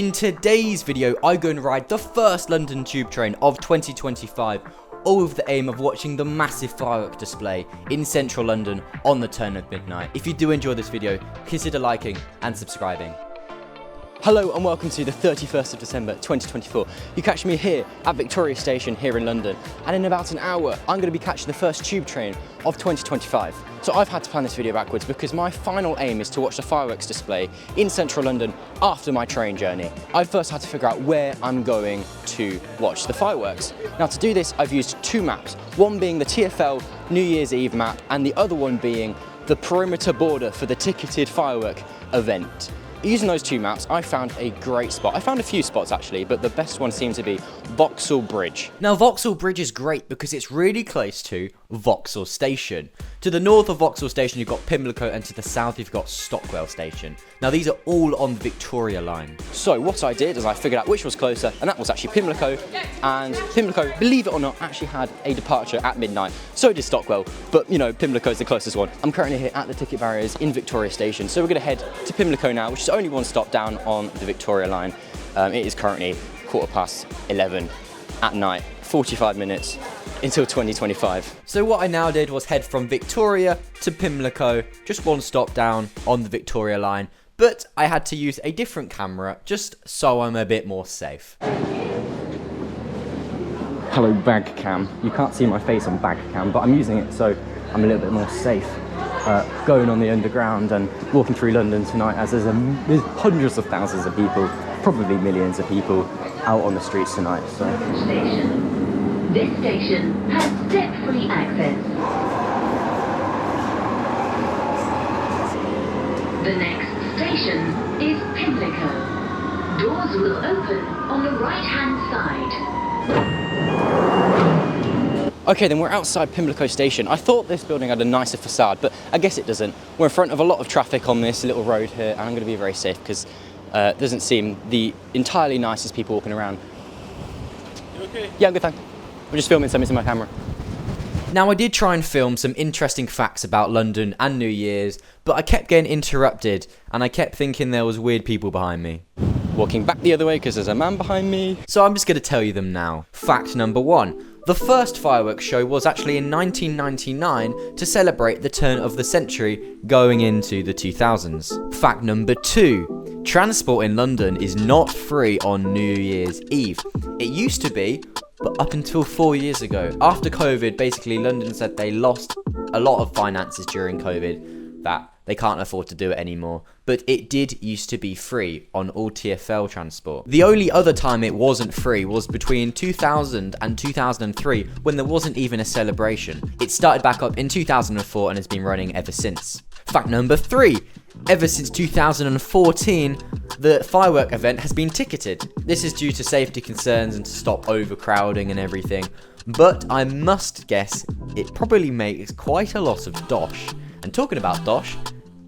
In today's video, I go and ride the first London tube train of 2025, all with the aim of watching the massive firework display in central London on the turn of midnight. If you do enjoy this video, consider liking and subscribing. Hello and welcome to the 31st of December 2024. You catch me here at Victoria Station here in London, and in about an hour I'm going to be catching the first tube train of 2025. So I've had to plan this video backwards because my final aim is to watch the fireworks display in central London after my train journey. I first had to figure out where I'm going to watch the fireworks. Now to do this I've used two maps, one being the TfL New Year's Eve map and the other one being the perimeter border for the ticketed firework event. Using those two maps, I found a great spot. I found a few spots actually, but the best one seemed to be Vauxhall Bridge. Now Vauxhall Bridge is great because it's really close to Vauxhall Station. To the north of Vauxhall Station you've got Pimlico, and to the south you've got Stockwell Station. Now these are all on the Victoria line. So what I did is I figured out which was closer, and that was actually Pimlico. And Pimlico, believe it or not, actually had a departure at midnight. So did Stockwell, but you know, Pimlico is the closest one. I'm currently here at the ticket barriers in Victoria Station, so we're going to head to Pimlico now, which is only one stop down on the Victoria line. It is currently 11:15 at night, 45 minutes until 2025. So what I now did was head from Victoria to Pimlico, just one stop down on the Victoria line, but I had to use a different camera just so I'm a bit more safe. Hello bag cam. You can't see my face on bag cam, but I'm using it so I'm a little bit more safe. Going on the underground and walking through London tonight, as there's hundreds of thousands of people, probably millions of people out on the streets tonight. So. This station has step-free access. The next station is Pimlico. Doors will open on the right-hand side. Okay, then we're outside Pimlico Station. I thought this building had a nicer facade, but I guess it doesn't. We're in front of a lot of traffic on this little road here, and I'm going to be very safe because it doesn't seem the entirely nicest people walking around. You okay? Yeah, I'm good, thanks. I'm just filming something to my camera. Now, I did try and film some interesting facts about London and New Year's, but I kept getting interrupted, and I kept thinking there was weird people behind me. Walking back the other way because there's a man behind me. So I'm just going to tell you them now. Fact number one. The first fireworks show was actually in 1999 to celebrate the turn of the century going into the 2000s. Fact number two. Transport in London is not free on New Year's Eve. It used to be, but up until 4 years ago. After COVID, basically London said they lost a lot of finances during COVID, that they can't afford to do it anymore. But it did used to be free on all TfL transport. The only other time it wasn't free was between 2000 and 2003, when there wasn't even a celebration. It started back up in 2004 and has been running ever since. Fact number three. Ever since 2014, the firework event has been ticketed. This is due to safety concerns and to stop overcrowding and everything. But I must guess it probably makes quite a lot of dosh. And talking about dosh,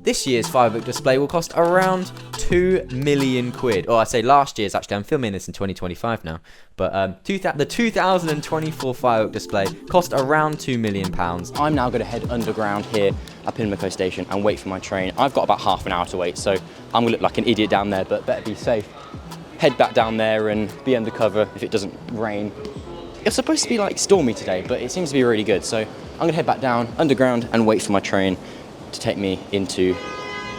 this year's firework display will cost around 2 million quid. Or I say last year's, actually, I'm filming this in 2025 now. But the 2024 firework display cost around £2 million. I'm now going to head underground here at Pimlico Station and wait for my train. I've got about half an hour to wait, so I'm going to look like an idiot down there, but better be safe. Head back down there and be undercover if it doesn't rain. It's supposed to be like stormy today, but it seems to be really good. So I'm going to head back down underground and wait for my train to take me into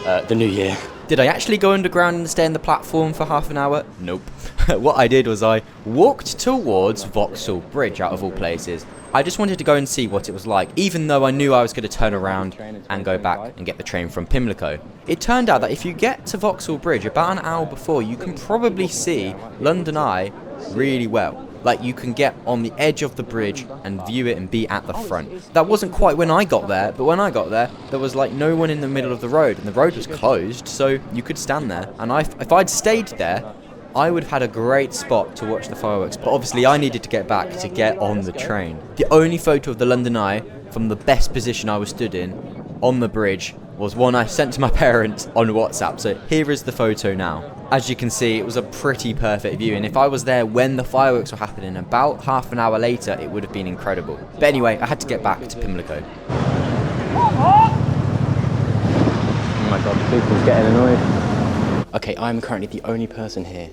the new year. Did I actually go underground and stay on the platform for half an hour? Nope. What I did was I walked towards Vauxhall Bridge, out of all places. I just wanted to go and see what it was like, even though I knew I was going to turn around and go back and get the train from Pimlico. It turned out that if you get to Vauxhall Bridge about an hour before, you can probably see London Eye really well. Like, you can get on the edge of the bridge and view it and be at the front. That wasn't quite when I got there, but when I got there, there was like no one in the middle of the road, and the road was closed, so you could stand there. And if I'd stayed there, I would have had a great spot to watch the fireworks, but obviously I needed to get back to get on the train. The only photo of the London Eye from the best position I was stood in on the bridge was one I sent to my parents on WhatsApp, so here is the photo now. As you can see, it was a pretty perfect view, and if I was there when the fireworks were happening about half an hour later, it would have been incredible. But anyway, I had to get back to Pimlico. Oh my god, the people's getting annoyed. Okay, I'm currently the only person here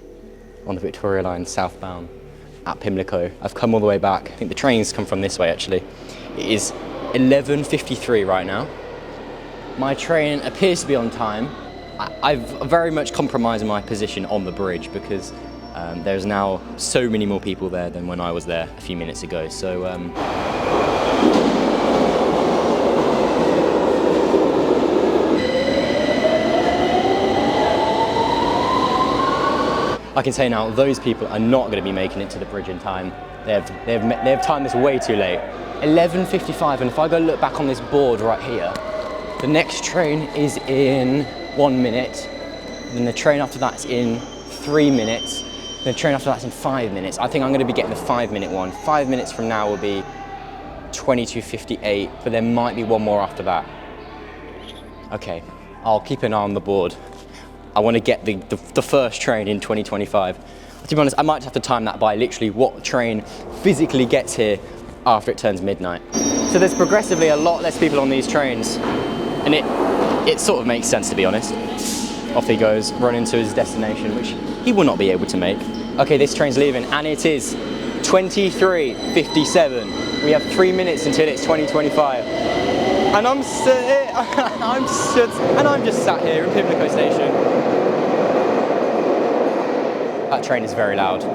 on the Victoria line southbound at Pimlico. I've come all the way back. I think the trains come from this way actually. It is 11:53 right now. My train appears to be on time. I've very much compromised my position on the bridge because there's now so many more people there than when I was there a few minutes ago. So I can say now those people are not going to be making it to the bridge in time. They've timed this way too late. 11:55, and if I go look back on this board right here, the next train is in 1 minute, then the train after that's in 3 minutes, then the train after that's in 5 minutes. I think I'm going to be getting the 5-minute one. 5 minutes from now will be 22:58, but there might be one more after that. Okay, I'll keep an eye on the board. I want to get the first train in 2025. To be honest, I might have to time that by literally what train physically gets here after it turns midnight. So there's progressively a lot less people on these trains, and it sort of makes sense, to be honest. Off he goes, running to his destination, which he will not be able to make. Okay, this train's leaving, and it is 23:57. We have 3 minutes until it's 2025. And I'm just sat here in Pimlico station. That train is very loud.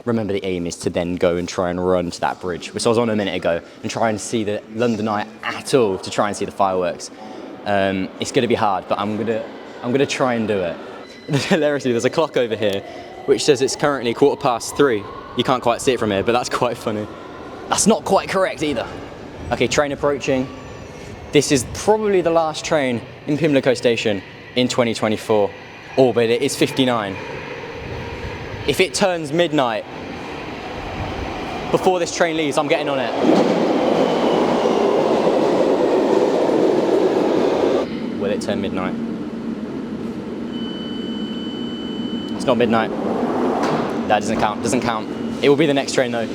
Remember, the aim is to then go and try and run to that bridge, which I was on a minute ago, and try and see the London Eye at all, to try and see the fireworks. It's going to be hard, but I'm gonna try and do it. Hilariously, there's a clock over here which says it's currently 3:15. You can't quite see it from here, but that's quite funny. That's not quite correct either. Okay, train approaching. This is probably the last train in Pimlico station in 2024. Oh, but it is 59. If it turns midnight before this train leaves, I'm getting on it. Will it turn midnight? It's not midnight. That doesn't count. It will be the next train though.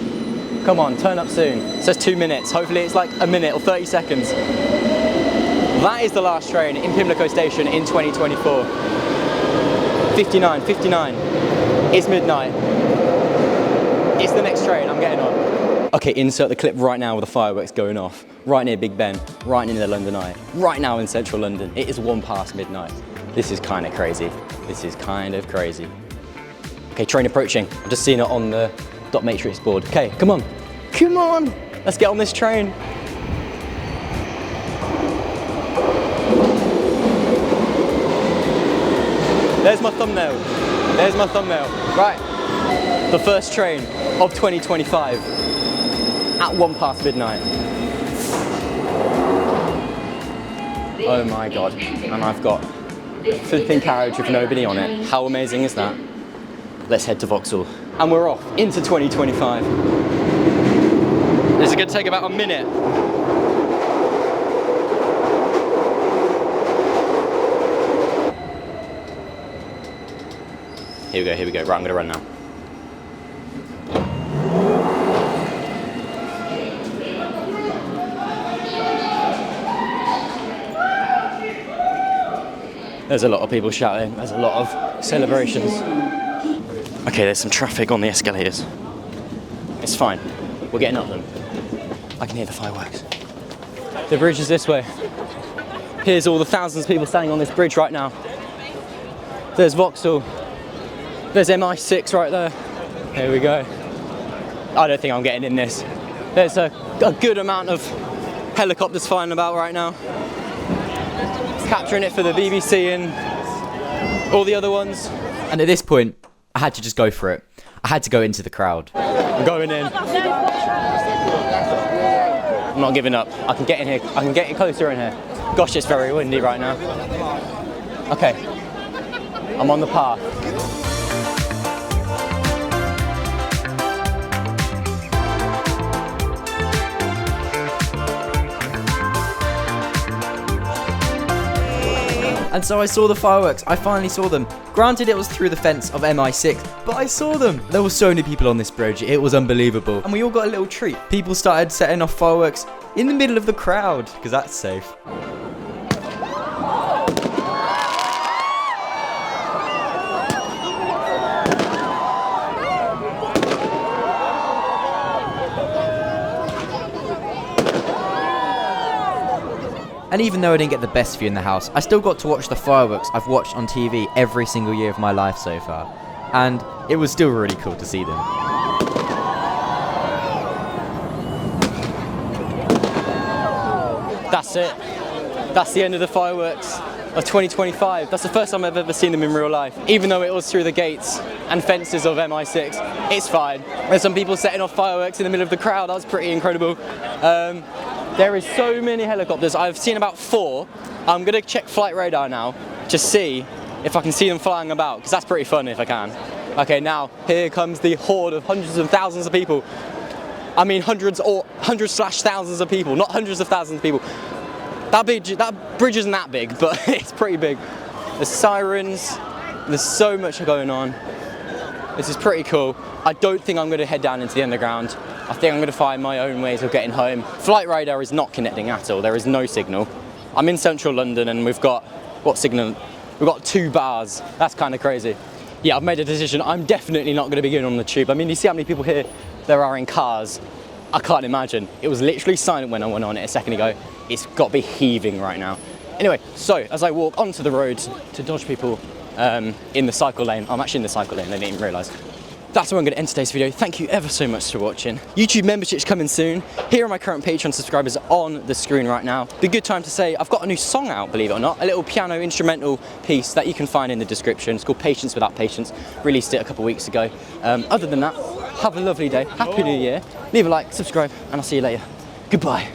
Come on, turn up soon. It says 2 minutes. Hopefully it's like a minute or 30 seconds. That is the last train in Pimlico station in 2024. 59. It's midnight. It's the next train I'm getting on. Okay, insert the clip right now with the fireworks going off. Right near Big Ben, right near the London Eye. Right now in central London. It is 1 past midnight. This is kind of crazy. Okay, train approaching. I've just seen it on the dot matrix board. Okay, come on. Let's get on this train. There's my thumbnail. Right. The first train of 2025 at 1 past midnight. Oh my God. And I've got a flipping carriage with nobody on it. How amazing is that? Let's head to Vauxhall. And we're off into 2025. This is going to take about a minute. Here we go. Right, I'm going to run now. There's a lot of people shouting. There's a lot of celebrations. Okay, there's some traffic on the escalators. It's fine. We're getting up them. I can hear the fireworks. The bridge is this way. Here's all the thousands of people standing on this bridge right now. There's Vauxhall. There's MI6 right there. Here we go. I don't think I'm getting in this. There's a good amount of helicopters flying about right now. Capturing it for the BBC and all the other ones. And at this point, I had to just go for it. I had to go into the crowd. I'm going in. I'm not giving up. I can get in here. I can get closer in here. Gosh, it's very windy right now. Okay. I'm on the path. And so I saw the fireworks. I finally saw them. Granted, it was through the fence of MI6, but I saw them. There were so many people on this bridge. It was unbelievable. And we all got a little treat. People started setting off fireworks in the middle of the crowd, because that's safe. And even though I didn't get the best view in the house, I still got to watch the fireworks I've watched on TV every single year of my life so far. And it was still really cool to see them. That's it. That's the end of the fireworks of 2025. That's the first time I've ever seen them in real life. Even though it was through the gates and fences of MI6, it's fine. There's some people setting off fireworks in the middle of the crowd. That was pretty incredible. There is so many helicopters. I've seen about 4. I'm gonna check flight radar now to see if I can see them flying about, because that's pretty fun if I can. Okay, now here comes the horde of hundreds of thousands of people. I mean hundreds slash thousands of people, not hundreds of thousands of people. That bridge isn't that big, but it's pretty big. There's sirens, there's so much going on. This is pretty cool. I don't think I'm going to head down into the underground. I think I'm going to find my own ways of getting home. Flight radar is not connecting at all. There is no signal. I'm in central London and we've got, what signal? We've got 2 bars. That's kind of crazy. Yeah, I've made a decision. I'm definitely not going to be going on the tube. I mean, you see how many people here there are in cars? I can't imagine. It was literally silent when I went on it a second ago. It's got to be heaving right now. Anyway, so as I walk onto the road to dodge people in the cycle lane, I'm actually in the cycle lane, I didn't even realise. That's where I'm going to end today's video. Thank you ever so much for watching. YouTube membership's coming soon. Here are my current Patreon subscribers on the screen right now. The good time to say I've got a new song out, believe it or not. A little piano instrumental piece that you can find in the description. It's called Patience Without Patience. Released it a couple of weeks ago. Other than that, have a lovely day. Happy New Year. Leave a like, subscribe, and I'll see you later. Goodbye.